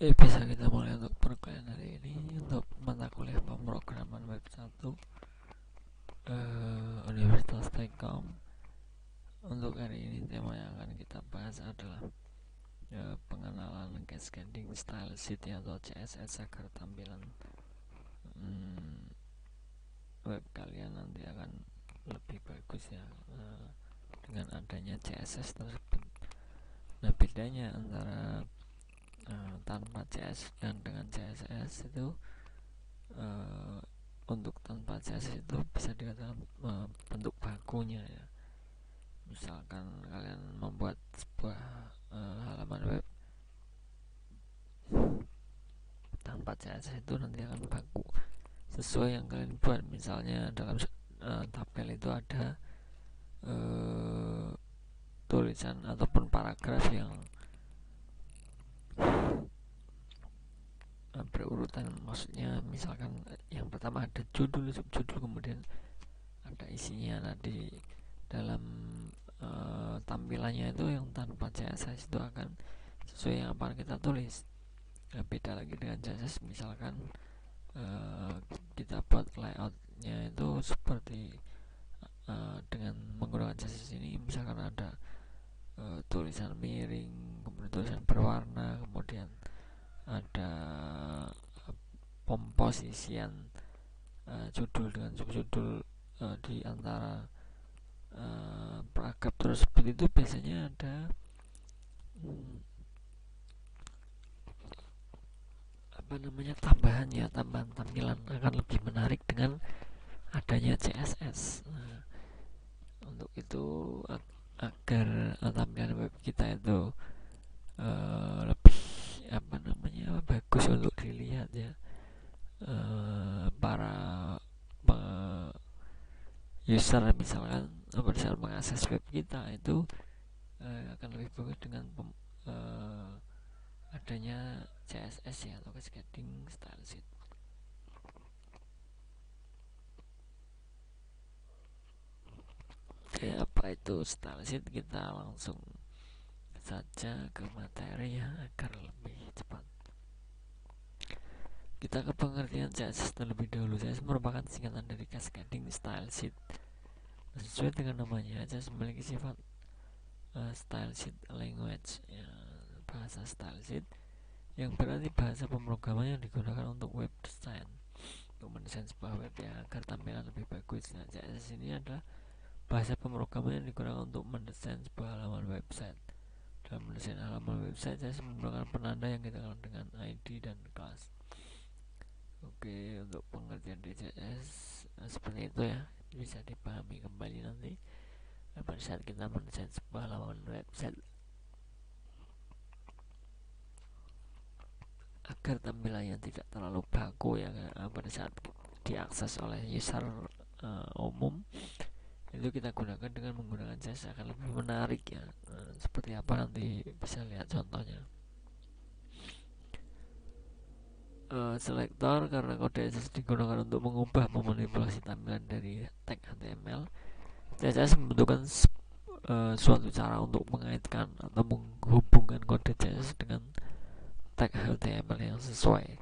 Bisa kita mulai untuk perkuliahan hari ini untuk mata kuliah pemrograman web 1 Universitas Telkom. Untuk hari ini tema yang akan kita bahas adalah pengenalan cascading style sheet atau CSS agar tampilan web kalian nanti akan lebih bagus ya dengan adanya CSS tersebut. Nah, bedanya antara tanpa CSS dan dengan CSS itu untuk tanpa CSS itu bisa dikatakan bentuk bakunya ya. Misalkan kalian membuat sebuah halaman web tanpa CSS itu nanti akan baku sesuai yang kalian buat. Misalnya dalam tabel itu ada tulisan ataupun paragraf yang berurutan, maksudnya misalkan yang pertama ada judul, subjudul, kemudian ada isinya. Nah, di dalam tampilannya itu yang tanpa CSS itu akan sesuai yang apa kita tulis. Nah, beda lagi dengan CSS, misalkan kita buat layoutnya itu seperti dengan menggunakan CSS ini, misalkan ada tulisan miring, kemudian tulisan berwarna, kemudian ada pemposisian judul dengan subjudul di antara paragraf tersebut. Itu biasanya ada tambahan tampilan akan lebih menarik dengan adanya CSS. Nah, untuk itu agar tampilan web kita itu lebih bagus untuk dilihat ya, para user misalkan pada saat mengakses web kita itu akan lebih bagus dengan adanya CSS ya, atau cascading style sheet. Oke, apa itu style sheet? Kita langsung saja ke materi ya agar lebih cepat. Kita ke pengertian CSS terlebih dahulu. CSS merupakan singkatan dari cascading style sheet. Sesuai dengan namanya, CSS memiliki sifat style sheet language ya, bahasa style sheet, yang berarti bahasa pemrograman yang digunakan untuk web design, untuk mendesain sebuah web ya agar tampilan lebih bagus. Nah, CSS ini adalah bahasa pemrograman yang digunakan untuk mendesain sebuah halaman website. Dalam mendesain halaman website, CSS menggunakan penanda yang kita kenal dengan ID dan class. Oke, untuk pengertian di CSS seperti itu ya, bisa dipahami kembali nanti pada saat kita mendesain sebuah halaman website agar tampilannya tidak terlalu baku ya pada saat diakses oleh user umum. Itu kita gunakan dengan menggunakan CSS akan lebih menarik ya. Seperti apa nanti bisa lihat contohnya. Selektor, karena kode CSS digunakan untuk mengubah memanipulasi tampilan dari tag HTML. CSS membutuhkan suatu cara untuk mengaitkan atau menghubungkan kode CSS dengan tag HTML yang sesuai.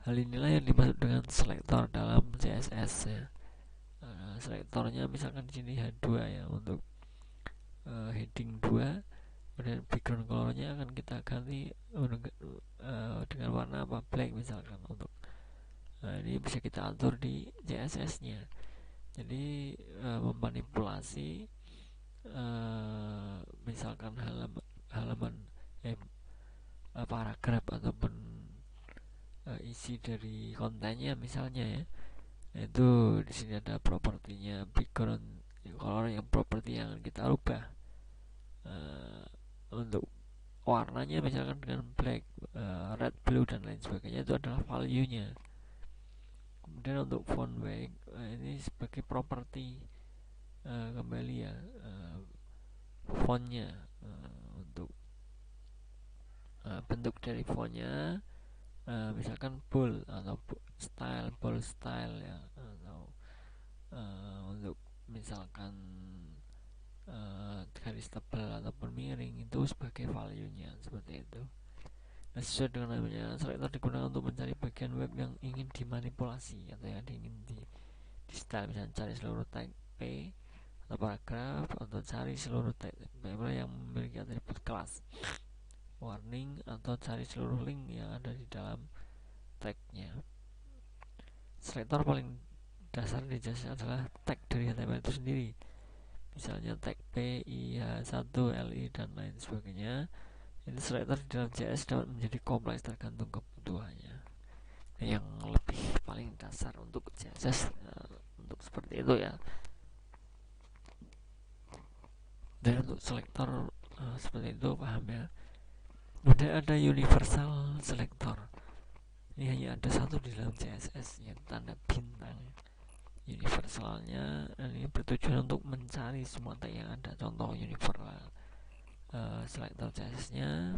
Hal inilah yang dimaksud dengan selektor dalam CSS ya. Selektornya misalkan di sini H2 ya, untuk heading 2, kemudian background colornya akan kita ganti dengan warna apa, black misalkan. Untuk ini bisa kita atur di CSS nya. Jadi memanipulasi misalkan halaman paragraf ataupun isi dari kontennya misalnya ya. Itu di sini ada propertinya background color, yang properti yang kita ubah untuk warnanya misalkan dengan black, red, blue dan lain sebagainya. Itu adalah value-nya. Kemudian untuk font weight ini sebagai properti kembali ya, fontnya, untuk bentuk dari fontnya, misalkan bold atau bold style ya, atau untuk misalkan garis tebal ataupun miring, itu sebagai value nya seperti itu. Sesuai dengan namanya, selektor digunakan untuk mencari bagian web yang ingin dimanipulasi atau yang ingin di style. Misalnya cari seluruh tag P atau paragraf, atau cari seluruh tag yang memiliki atribut kelas, warning, atau cari seluruh link yang ada di dalam tagnya. Selektor paling dasar di JS adalah tag dari HTML itu sendiri, misalnya tag P, I, H1, LI, dan lain sebagainya. Ini selektor di dalam JS dapat menjadi kompleks tergantung kebutuhannya. Yang lebih paling dasar untuk CSS untuk seperti itu ya. Dan untuk selektor seperti itu, paham ya. Kemudian ada universal selector. Ini hanya ada satu di dalam CSS, yang tanda bintang. Universalnya ini bertujuan untuk mencari semua tag yang ada. Contoh universal selector CSS-nya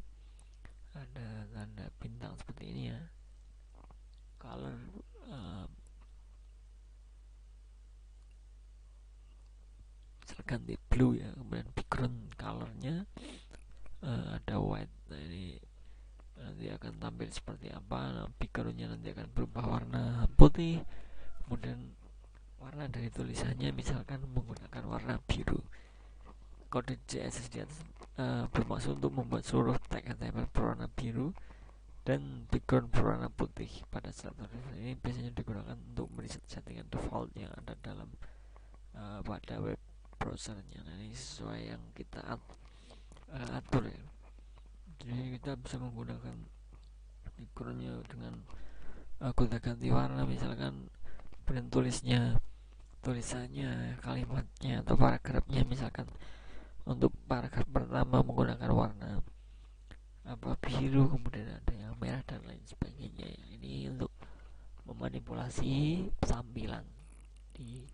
ada tanda bintang seperti ini ya. Color misalkan di blue ya, kemudian background colornya ada white. Nah ini nanti akan tampil seperti apa. Nah, backgroundnya nanti akan berubah warna putih, kemudian warna dari tulisannya misalkan menggunakan warna biru. Kode CSS di atas bermaksud untuk membuat seluruh tag HTML berwarna biru dan background berwarna putih. Pada selektor ini biasanya digunakan untuk mereset settingan default yang ada dalam pada web browsernya. Nah, ini sesuai yang kita atur ya. Jadi kita bisa menggunakan backgroundnya dengan gonta ganti warna, misalkan kemudian tulisannya, kalimatnya, atau paragrafnya. Misalkan untuk paragraf pertama menggunakan warna biru, kemudian ada yang merah dan lain sebagainya. Ini untuk memanipulasi tampilan di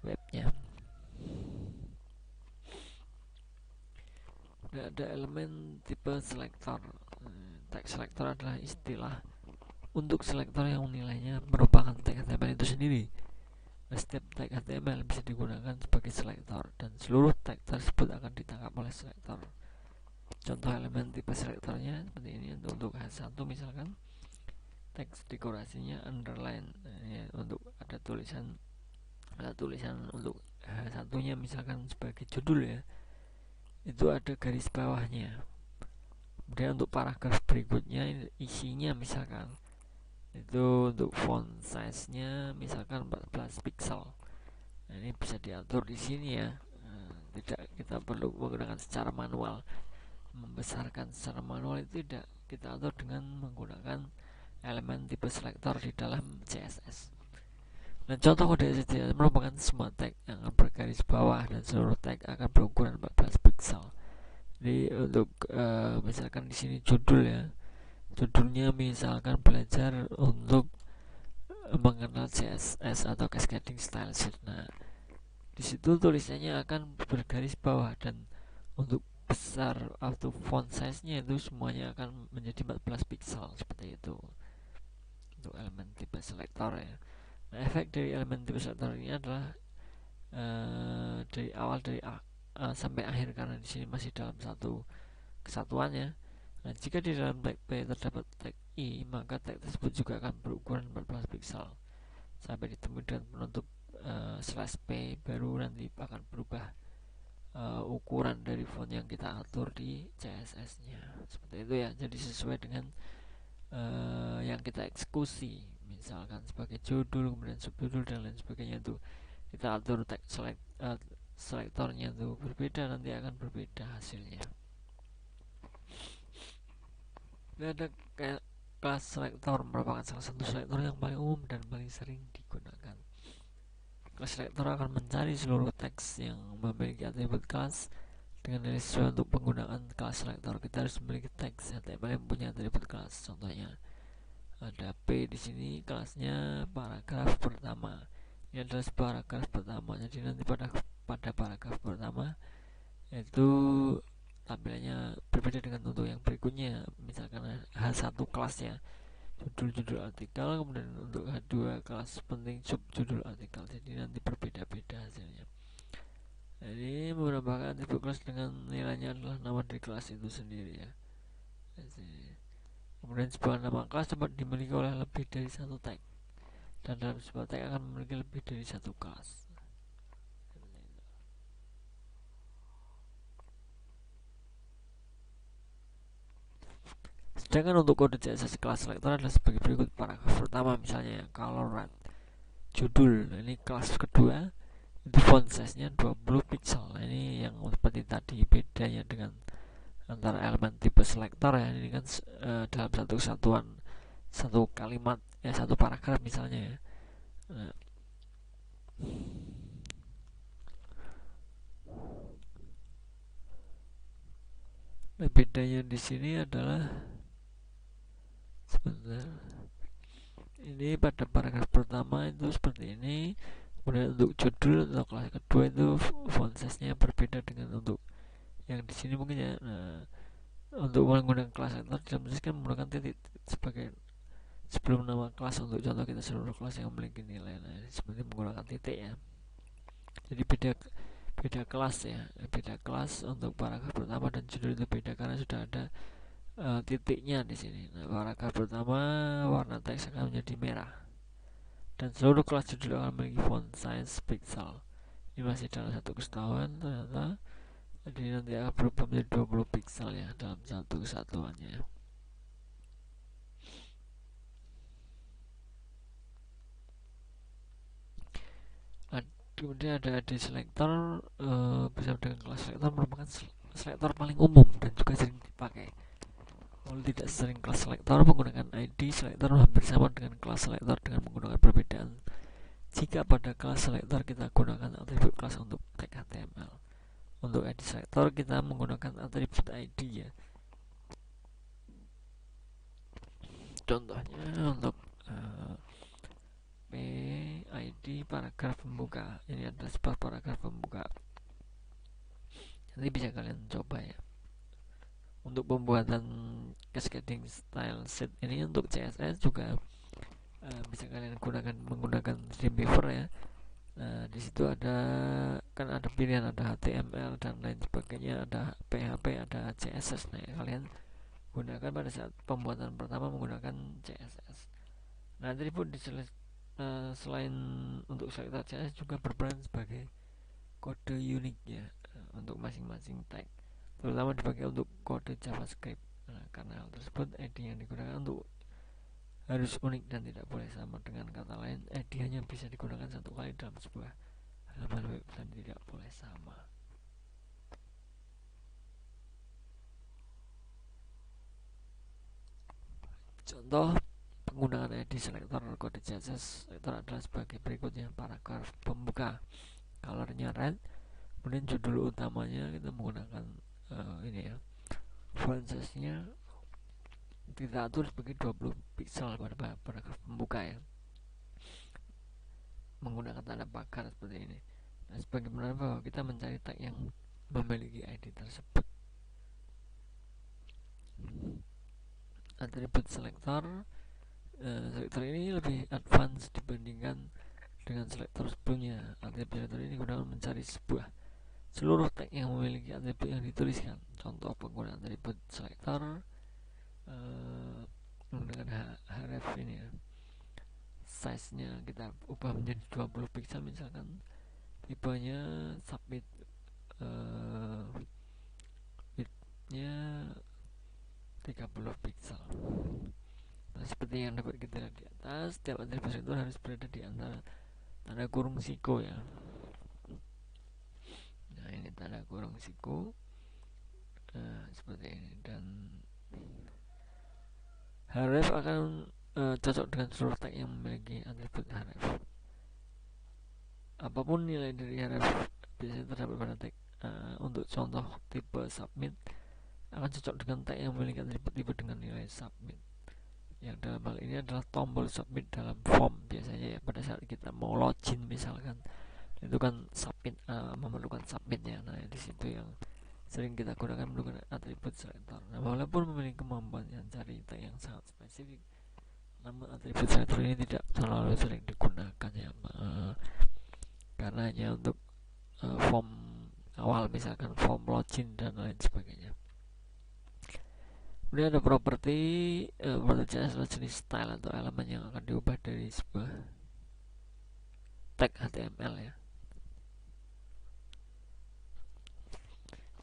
webnya. Ada elemen tipe selektor. Tag selektor adalah istilah untuk selektor yang nilainya merupakan tag HTML itu sendiri. Setiap tag HTML bisa digunakan sebagai selektor dan seluruh tag tersebut akan ditangkap oleh selektor. Contoh elemen tipe selektornya seperti ini. Untuk H1 misalkan teks dekorasinya underline, ya, untuk ada tulisan untuk H1 nya misalkan sebagai judul ya, itu ada garis bawahnya. Kemudian untuk paragraf berikutnya isinya misalkan itu untuk font size nya misalkan 14 pixel. Nah, ini bisa diatur di sini ya. Tidak kita perlu menggunakan secara manual. Membesarkan secara manual itu tidak kita atur dengan menggunakan elemen tipe selektor di dalam CSS. Nah, contoh kode CSS merupakan semua tag yang akan bergaris bawah dan seluruh tag akan berukuran 14 pixel. Jadi untuk misalkan di sini judul ya, judulnya misalkan belajar untuk mengenal CSS atau cascading style sheet. Nah, di situ tulisannya akan bergaris bawah dan untuk besar atau font size-nya itu semuanya akan menjadi 14 pixel seperti itu. Untuk elemen tipe selektor ya. Nah, efek dari elemen tipe selektor ini adalah dari awal sampai akhir, karena di sini masih dalam satu kesatuan ya. Nah, jika di dalam tag P terdapat tag I, maka tag tersebut juga akan berukuran 14 pixel sampai ditemui dengan penutup slash P, baru nanti akan berubah ukuran dari font yang kita atur di CSS-nya. Seperti itu ya. Jadi sesuai dengan yang kita eksekusi, misalkan sebagai judul, kemudian subjudul dan lain sebagainya, itu kita atur tag selektornya itu berbeda, nanti akan berbeda hasilnya. Ini ada kayak kelas selektor, merupakan salah satu selektor yang paling umum dan paling sering digunakan. Kelas selektor akan mencari seluruh teks yang memiliki atribut kelas dengan nilai sesuai. Untuk penggunaan kelas selektor, kita harus memiliki teks HTML yang punya atribut kelas. Contohnya ada P di sini, kelasnya paragraf pertama. Ini adalah paragraf pertama. Jadi nanti pada paragraf pertama itu tampilannya berbeda dengan untuk yang berikutnya. Misalkan H1 kelasnya judul artikel, kemudian untuk H2 kelas penting subjudul artikel. Jadi nanti berbeda-beda hasilnya. Jadi menambahkan atribut kelas dengan nilainya adalah nama dari kelas itu sendiri ya. Jadi, Kemudian sebuah nama kelas dapat dimiliki oleh lebih dari satu tag, dan dalam sebuah tag akan memiliki lebih dari satu kelas. Sedangkan untuk kode CSS kelas selector adalah sebagai berikut. Paragraf pertama misalnya color red, judul. Nah, ini kelas kedua itu font size nya 20 pixel. Nah, ini yang seperti tadi bedanya dengan antara elemen tipe selector ya. Ini kan dalam satu kesatuan, satu kalimat ya, satu paragraf misalnya ya. Nah, bedanya di sini adalah sebentar. Ini pada paragraf pertama itu seperti ini. Kemudian untuk judul atau kelas kedua itu font size-nya berbeda dengan untuk yang di sini mungkin ya. Nah, untuk menggunakan kelas selector dalam kan menggunakan titik sebagai sebelum nama kelas. Untuk contoh kita seluruh kelas yang memiliki nilai, nah ini sebenarnya menggunakan titik ya. Jadi beda kelas ya, beda kelas untuk paragraf pertama dan judul itu beda karena sudah ada titiknya di sini. Nah, paragraf pertama warna teks akan menjadi merah dan seluruh kelas judul akan memiliki font size pixel. Ini masih dalam satu kesatuan ternyata, jadi nanti akan berubah menjadi 20 pixel ya dalam satu kesatuannya. Kemudian ada ID selector, bersama dengan kelas selector merupakan selector paling umum dan juga sering dipakai. Walau tidak sering kelas selector menggunakan ID selector hampir sama dengan kelas selector dengan menggunakan perbedaan. Jika pada kelas selector kita gunakan atribut kelas untuk tag HTML, untuk ID selector kita menggunakan atribut ID ya. Contohnya untuk ID paragraf pembuka, ini ada sebuah paragraf pembuka. Nanti bisa kalian coba ya. Untuk pembuatan cascading style sheet ini untuk CSS juga bisa kalian menggunakan Dreamweaver ya. Nah, di situ ada kan ada pilihan, ada HTML dan lain sebagainya, ada PHP, ada CSS. Nah, kalian gunakan pada saat pembuatan pertama menggunakan CSS. Nah, jadi pun selain untuk selector CSS juga berperan sebagai kode unik ya untuk masing-masing tag, terutama dipakai untuk kode JavaScript. Nah, karena hal tersebut ID yang digunakan untuk harus unik dan tidak boleh sama. Dengan kata lain, ID hanya bisa digunakan satu kali dalam sebuah halaman web dan tidak boleh sama. Contoh penggunaan ID selector kode CSS selector adalah sebagai berikutnya. Paragraf pembuka colornya red, kemudian judul utamanya kita menggunakan ini ya, font size nya kita atur sebagai 20 pixel pada paragraf pembuka ya, menggunakan tanda pagar seperti ini. Nah, sebagai penanda bahwa kita mencari tag yang memiliki ID tersebut. Atribut selector, selector ini lebih advance dibandingkan dengan selector sebelumnya. Atribut selector ini digunakan mencari seluruh tag yang memiliki atribut yang dituliskan. Contoh penggunaan atribut selector menggunakan href ini ya. Size nya kita ubah menjadi 20 pixel misalkan, tipenya submit, widthnya 30 pixel. Nah, seperti yang dapat kita lihat di atas, setiap atribut itu harus berada di antara tanda kurung siku ya. Nah, ini tanda kurung siku, seperti ini, dan href akan cocok dengan seluruh tag yang memiliki atribut href. Apapun nilai dari href biasanya terdapat pada tag. Untuk contoh tipe submit akan cocok dengan tag yang memiliki atribut tipe dengan nilai submit, yang dalam hal ini adalah tombol submit dalam form biasanya ya. Pada saat kita mau login misalkan, itu kan submit, memerlukan submitnya. Nah, di situ yang sering kita gunakan menggunakan atribut selector. Nah, walaupun memiliki kemampuan yang cari tag yang sangat spesifik, namun atribut selector ini tidak terlalu sering digunakan ya, karena hanya untuk form awal, misalkan form login dan lain sebagainya. Kemudian ada properti CSS adalah jenis style atau elemen yang akan diubah dari sebuah tag HTML ya.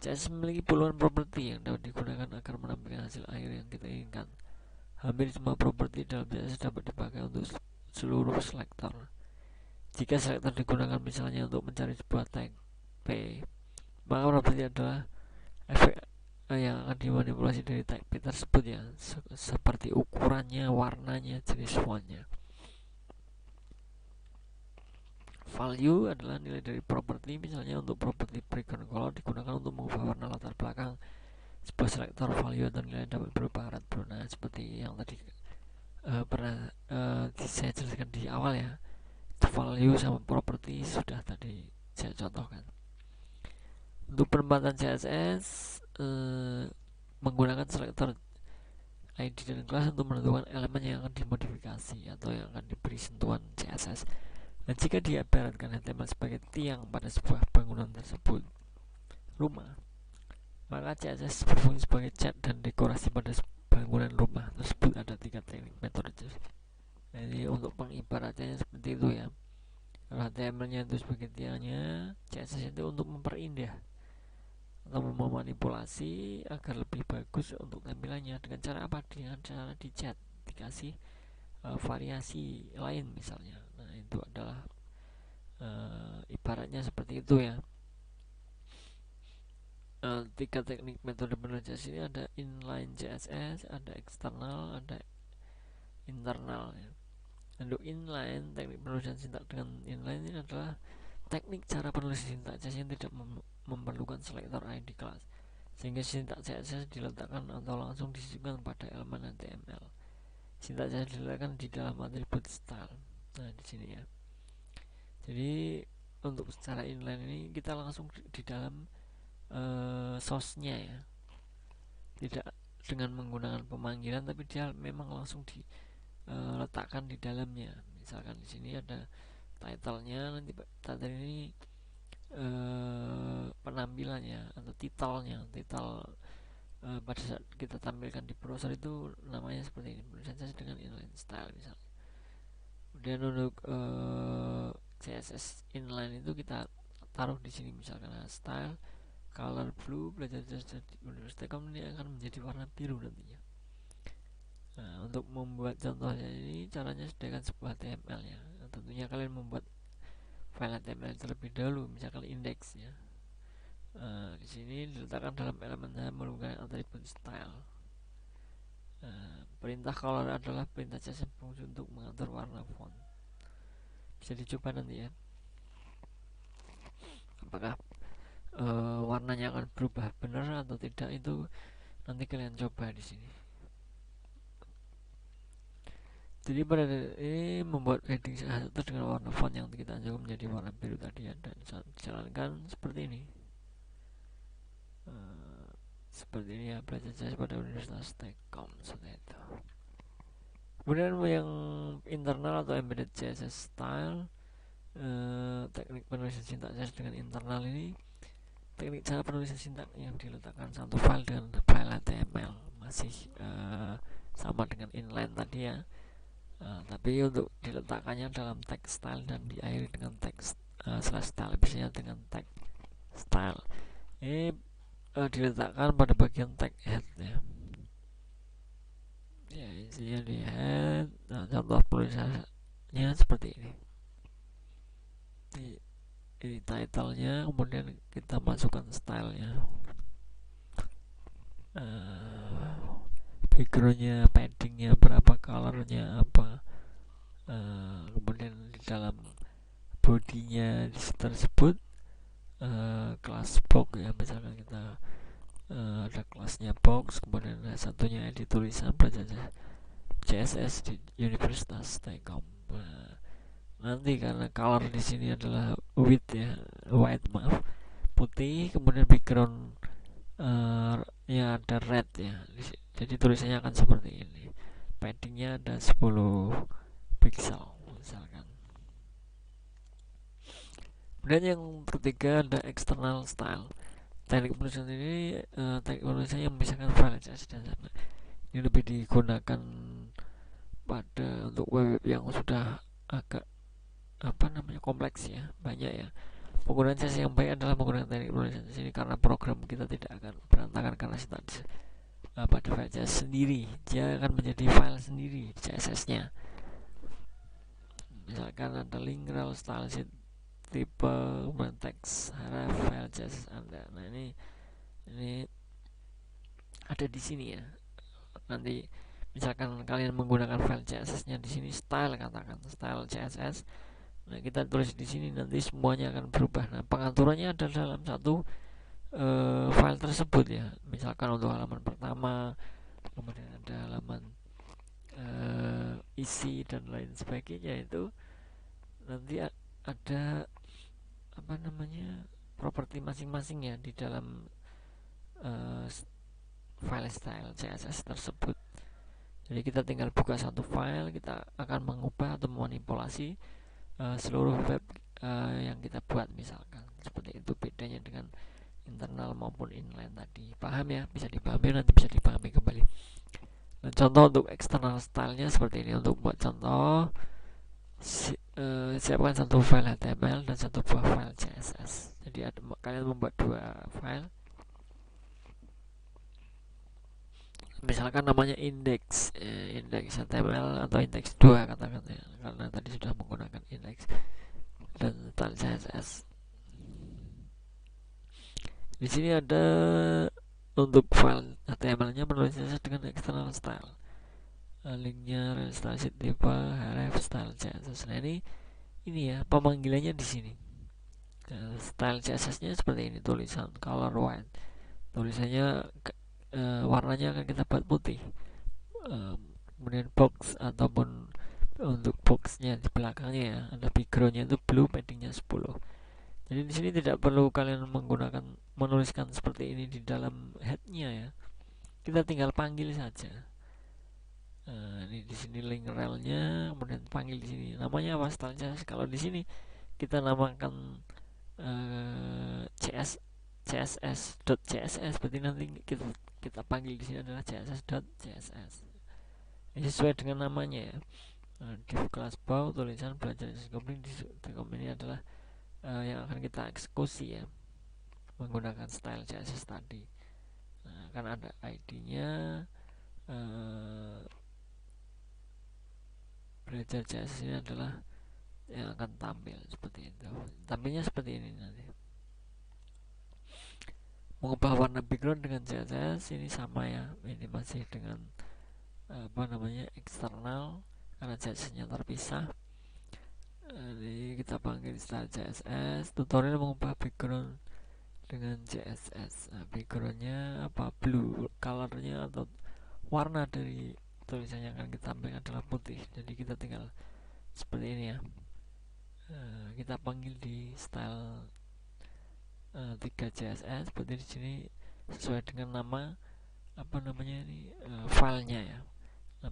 CSS memiliki puluhan properti yang dapat digunakan agar menampilkan hasil akhir yang kita inginkan. Hampir semua properti dalam CSS dapat dipakai untuk seluruh selektor. Jika selektor digunakan misalnya untuk mencari sebuah tag P, maka properti adalah efek yang akan dimanipulasi dari tag P tersebut ya, seperti ukurannya, warnanya, jenis fontnya. Value adalah nilai dari properti, misalnya untuk properti background color digunakan untuk mengubah warna latar belakang sebuah selektor. Value atau nilai dapat berupa arat berwarna seperti yang tadi pernah saya jelaskan di awal ya. Value sama properti sudah tadi saya contohkan. Untuk penempatan CSS menggunakan selektor ID dan kelas untuk menentukan elemen yang akan dimodifikasi atau yang akan diberi sentuhan CSS. Dan jika diibaratkan HTML sebagai tiang pada sebuah bangunan tersebut, rumah, maka CSS berfungsi sebagai cat dan dekorasi pada bangunan rumah tersebut. Ada 3 teknik metode. Jadi untuk pengibaratannya seperti itu ya. Kalau HTML-nya itu sebagai tiangnya, CSS itu untuk memperindah atau memanipulasi agar lebih bagus untuk tampilannya. Dengan cara apa? Dengan cara dicat, dikasih variasi lain misalnya. Nah itu adalah ibaratnya seperti itu ya. 3 teknik metode penulisan ini ada inline CSS, ada eksternal, ada internal ya. Untuk inline, teknik penulisan sintak dengan inline ini adalah teknik cara penulisan sintak CSS yang tidak memerlukan selektor ID kelas, sehingga sintak CSS diletakkan atau langsung disisipkan pada elemen HTML. Sintak CSS diletakkan di dalam atribut style. Nah di sini ya. Jadi untuk secara inline ini kita langsung di dalam source-nya ya, tidak dengan menggunakan pemanggilan, tapi dia memang langsung diletakkan di dalamnya. Misalkan di sini ada title-nya, nanti title ini penampilannya atau title pada saat kita tampilkan di browser itu namanya seperti ini, penulisan CSS dengan inline style misalnya. Kemudian untuk CSS inline itu kita taruh di sini misalkan style color blue, belajar di Universitas Telkom ini akan menjadi warna biru nantinya. Nah, untuk membuat contohnya ini caranya sediakan sebuah HTML ya. Nah, tentunya kalian membuat file HTML terlebih dahulu, misalkan index ya. Di sini diletakkan dalam elemen menggunakan atribut style. Perintah color adalah perintah CSS berfungsi untuk mengatur warna font. Bisa dicoba nanti ya. Apakah warnanya akan berubah benar atau tidak, itu nanti kalian coba di sini. Jadi pada ini membuat heading satu dengan warna font yang kita coba menjadi warna biru tadi ya, dan dijalankan seperti ini. Seperti ini ya, belajar CSS pada Universitas Telkom seperti itu. Kemudian yang internal atau embedded CSS style, teknik penulisan sintak CSS dengan internal ini teknik cara penulisan sintak yang diletakkan satu file dengan file HTML, masih sama dengan inline tadi ya, tapi untuk diletakkannya dalam tag style dan diakhiri dengan tag slash style, biasanya dengan tag style. Ini diletakkan pada bagian tag head ya. Ya isinya di head. Nah, contoh penulisannya seperti ini. Ini title-nya, kemudian kita masukkan style-nya, background-nya, padding-nya berapa, color-nya apa, kemudian di dalam body-nya tersebut kelas box ya, misalkan kita ada kelasnya box, kemudian ada satunya di tulisan belajar CSS di Universitas Telkom. Nanti karena color di sini adalah white putih, kemudian background ya ada red ya, jadi tulisannya akan seperti ini. Paddingnya ada 10 pixel misalkan. Kemudian yang ketiga ada external style. Teknik penulisan ini teknik penulisan yang memisahkan file CSS dan Ini lebih digunakan pada untuk web yang sudah agak kompleks ya, banyak ya. Penggunaan CSS yang baik adalah menggunakan teknik penulisan di sini karena program kita tidak akan berantakan karena sintaksis pada file CSS sendiri. Dia akan menjadi file sendiri CSS-nya. Misalkan ada link, rel, style sheet, tipe, teks, href, file CSS Anda. Nah ini ada di sini ya. Nanti misalkan kalian menggunakan file CSS-nya di sini style, katakan style CSS. Nah kita tulis di sini, nanti semuanya akan berubah. Nah pengaturannya ada dalam satu file tersebut ya. Misalkan untuk halaman pertama, kemudian ada halaman isi dan lain sebagainya, itu nanti ada properti masing-masing ya di dalam file style CSS tersebut. Jadi kita tinggal buka satu file, kita akan mengubah atau memanipulasi seluruh web yang kita buat, misalkan seperti itu. Bedanya dengan internal maupun inline tadi. Paham ya? Bisa dipahami, nanti bisa dipahami kembali. Nah, contoh untuk external stylenya seperti ini. Untuk buat contoh, siapkan satu file HTML dan satu buah file CSS. Jadi kalian membuat dua file, misalkan namanya index HTML atau index 2 katakan ya, karena tadi sudah menggunakan index, dan style CSS. Di sini ada untuk file HTML-nya menulis CSS dengan external style, linknya, style sheet, tipe, href, style CSS. Nah ini ya pemanggilannya di sini. Style CSS-nya seperti ini, tulisan color white, tulisannya warnanya akan kita buat putih. Kemudian box ataupun untuk boxnya di belakangnya ya, ada backgroundnya itu blue, paddingnya 10. Jadi di sini tidak perlu kalian menuliskan seperti ini di dalam headnya ya. Kita tinggal panggil saja. Ini di sini link relnya, kemudian panggil di sini. Namanya apa? Style CSS. Kalau di sini kita namakan css.css, berarti nanti kita panggil di sini adalah css.css. Ini sesuai dengan namanya ya. Div kelas bau, tulisan, belajar ini adalah yang akan kita eksekusi ya, menggunakan style CSS tadi. Nah, kan ada ID-nya. Belajar CSS ini adalah yang akan tampil seperti itu. Tampilnya seperti ini nanti. Mengubah warna background dengan CSS ini sama ya, ini masih dengan eksternal karena CSS-nya terpisah. Jadi kita panggil style CSS, tutorial mengubah background dengan CSS. Nah, backgroundnya apa? Blue, colornya atau warna dari tulisan yang akan kita tampilkan adalah putih. Jadi kita tinggal seperti ini ya. Kita panggil di style 3 CSS seperti di sini, sesuai dengan nama filenya ya. Nah,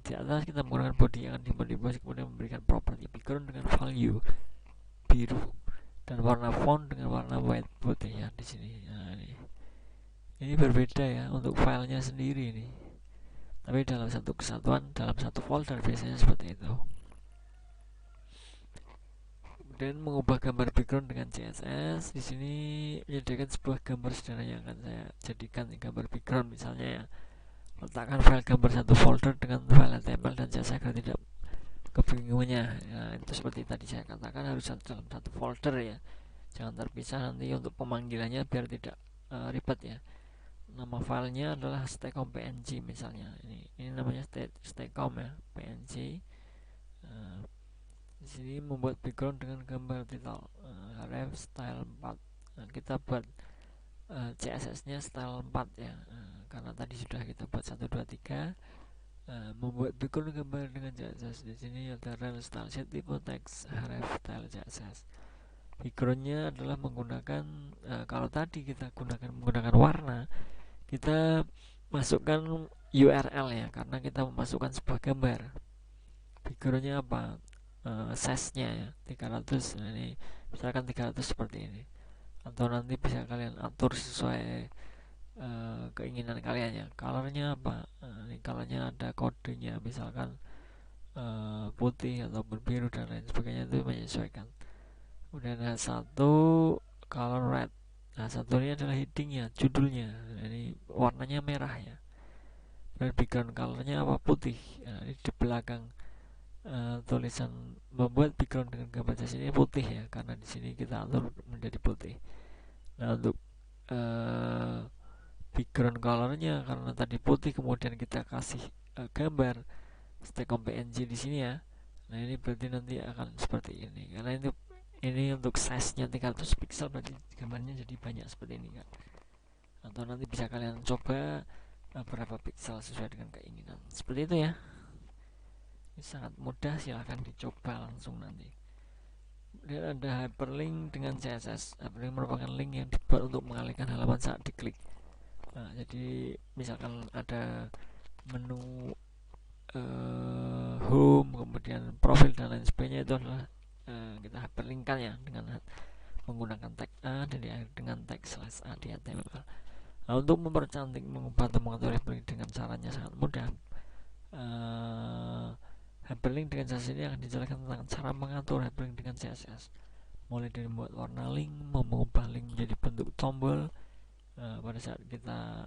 di atas kita menggunakan body yang akan dimodify, kemudian memberikan properti background dengan value biru dan warna font dengan warna white putih ya di sini. Nah, ini berbeda ya untuk filenya sendiri ini. Tapi dalam satu kesatuan, dalam satu folder biasanya seperti itu. Dan mengubah gambar background dengan CSS, di sini menyediakan sebuah gambar sederhana yang akan saya jadikan gambar background, misalnya ya. Letakkan file gambar satu folder dengan file HTML dan CSS agar tidak kebingungannya. Nah, itu seperti tadi saya katakan, harus dalam satu folder ya, jangan terpisah nanti untuk pemanggilannya biar tidak ribet ya. Nama filenya adalah stacom png misalnya. Ini namanya stacom ya, png. Di sini membuat background dengan gambar title, href style 4. Nah, kita buat CSS-nya style 4 ya, karena tadi sudah kita buat 1, 2, 3. Membuat background gambar dengan CSS, di sini ada rel, style sheet, tipe, teks, href, style CSS. Backgroundnya adalah menggunakan kalau tadi kita menggunakan warna, kita masukkan URL ya, karena kita memasukkan sebuah gambar. Backgroundnya apa? Size-nya ya 300. Nah, ini misalkan 300 seperti ini, atau nanti bisa kalian atur sesuai keinginan kalian ya. Colornya apa? Ini colornya ada kodenya, misalkan putih ataupun biru dan lain sebagainya, itu menyesuaikan. Kemudian satu color red. Nah, satu ini adalah headingnya, judulnya. Ini warnanya merah ya. Dan background colornya apa? Putih. Nah, ini di belakang tulisan membuat background dengan gambar jas ini putih ya, karena di sini kita atur menjadi putih. Nah, untuk background colornya karena tadi putih, kemudian kita kasih gambar stekom PNG di sini ya. Nah, ini berarti nanti akan seperti ini, karena ini untuk size-nya 300 pixel, berarti gambarnya jadi banyak seperti ini kan. Atau nanti bisa kalian coba berapa pixel sesuai dengan keinginan. Seperti itu ya. Ini sangat mudah, silahkan dicoba langsung nanti. Kemudian ada hyperlink dengan CSS. Hyperlink merupakan link yang dibuat untuk mengalihkan halaman saat diklik. Nah, jadi misalkan ada menu home, kemudian profil dan lain sebagainya, itu adalah kita hyperlinkkan ya dengan menggunakan tag A dan diakhiri dengan tag /a di HTML. Nah, untuk mempercantik, mengubah atau mengatur hyperlink dengan caranya sangat mudah. Hyperlink dengan CSS ini akan dijelaskan tentang cara mengatur hyperlink dengan CSS, mulai dari membuat warna link, mengubah link menjadi bentuk tombol pada saat kita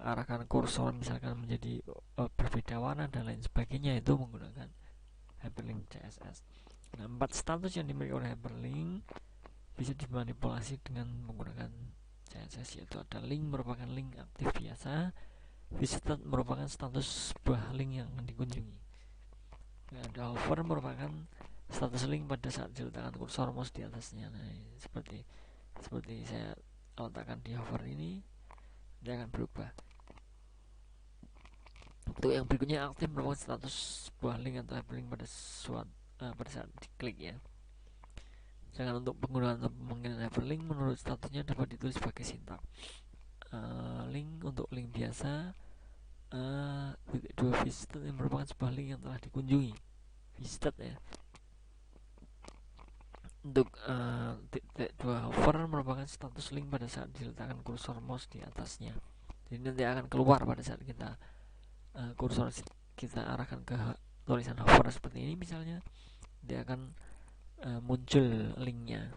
arahkan kursor misalkan menjadi berbeda warna dan lain sebagainya, itu menggunakan hyperlink CSS. Nah, 4 status yang dimiliki oleh hyperlink bisa dimanipulasi dengan menggunakan CSS, yaitu ada link merupakan link aktif biasa, visited merupakan status sebuah link yang akan dikunjungi. Nah, ada hover merupakan status link pada saat diletakkan kursor mouse di atasnya. Nah, seperti saya letakkan di hover ini, dia akan berubah. Untuk yang berikutnya, aktif merupakan status sebuah link atau hyperlink pada saat diklik ya. Sedangkan untuk penggunaan atau pemanggilan hyperlink menurut statusnya dapat ditulis sebagai sintak. Link untuk link biasa, dua visited yang merupakan sebuah link yang telah dikunjungi, visited ya. Untuk dua hover merupakan status link pada saat diletakkan kursor mouse di atasnya. Jadi nanti akan keluar pada saat kita kursor kita arahkan ke tulisan hover seperti ini misalnya, dia akan muncul linknya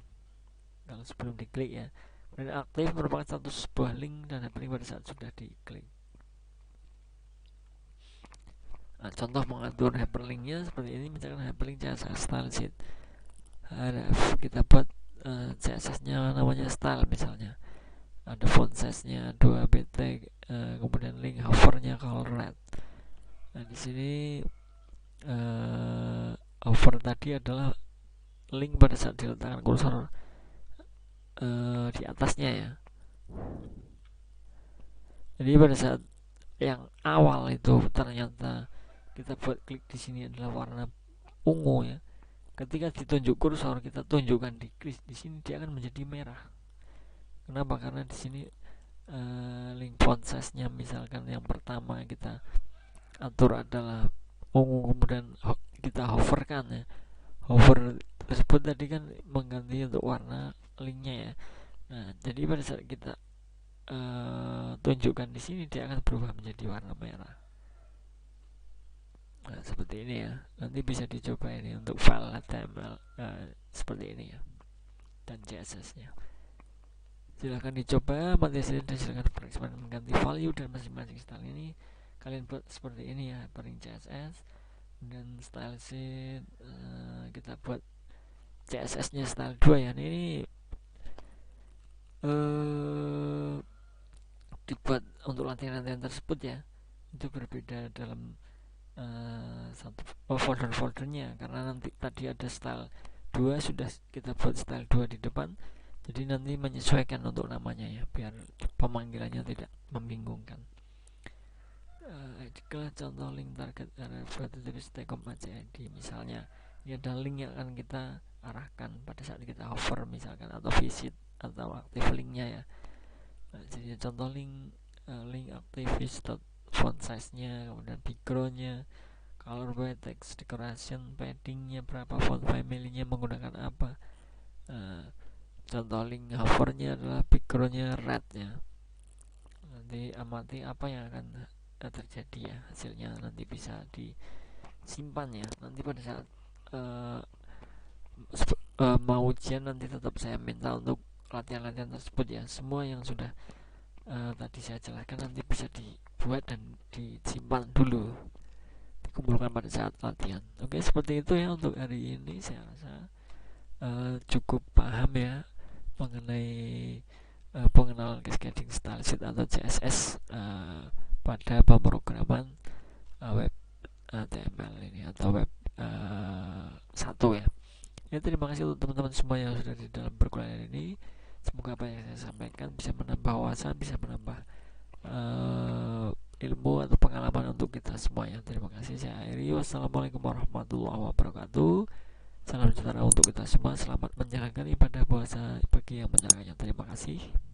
kalau sebelum diklik ya. Dan aktif merupakan status sebuah link dan hyperlink pada saat sudah diklik. Nah, contoh mengatur hyperlinknya seperti ini, misalkan hyperlink CSS style sheet. Kita buat CSS-nya namanya style misalnya. Ada font size-nya 2 pt, kemudian link hover-nya color red. Nah, di sini hover tadi adalah link pada saat diletakkan kursor di atasnya ya. Jadi pada saat yang awal itu ternyata kita buat klik di sini adalah warna ungu ya. Ketika ditunjuk kursor, kita tunjukkan di sini, dia akan menjadi merah. Kenapa? Karena di sini link font size-nya misalkan yang pertama kita atur adalah ungu, kemudian kita hoverkan ya. Hover tersebut tadi kan mengganti untuk warna linknya ya. Nah, jadi pada saat kita tunjukkan di sini, dia akan berubah menjadi warna merah. Nah, seperti ini ya. Nanti bisa dicoba ini untuk file HTML seperti ini ya, dan CSS-nya. Silahkan dicoba, materi dan silahkan bereksperimen mengganti value dan masing-masing style ini. Kalian buat seperti ini ya, hyperlink CSS dan style sheet. Kita buat CSS-nya style 2 ya. Ini dibuat untuk latihan-latihan tersebut ya. Itu berbeda dalam satu folder-foldernya, karena nanti tadi ada style 2, sudah kita buat style 2 di depan, jadi nanti menyesuaikan untuk namanya ya, biar pemanggilannya tidak membingungkan. Inilah contoh link target area stekom ID. Misalnya ini ada link yang akan kita arahkan pada saat kita hover misalkan, atau visit atau aktif linknya ya. Nah, jadi contoh link aktif visit, font size-nya, kemudian background-nya, color by text, decoration, padding-nya berapa, font family-nya menggunakan apa. Contoh link hover-nya adalah background-nya red ya. nanti amati apa yang akan terjadi ya, hasilnya nanti bisa disimpan ya. Nanti pada saat mau ujian nanti tetap saya minta untuk latihan-latihan tersebut ya. Semua yang sudah tadi saya jelaskan nanti bisa dibuat dan disimpan dulu, dikumpulkan pada saat latihan. Oke, seperti itu ya untuk hari ini. Saya rasa cukup paham ya mengenai pengenalan cascading style sheet atau CSS pada pemrograman web HTML ini atau web 1 ya. Ya, terima kasih untuk teman-teman semua yang sudah di dalam perkuliahan ini. Semoga apa yang saya sampaikan bisa menambah wawasan, bisa menambah ilmu atau pengalaman untuk kita semuanya. Terima kasih, saya akhiri. Wassalamualaikum warahmatullahi wabarakatuh. Salam sejahtera untuk kita semua. Selamat menjalankan ibadah puasa bagi yang menjalankannya. Terima kasih.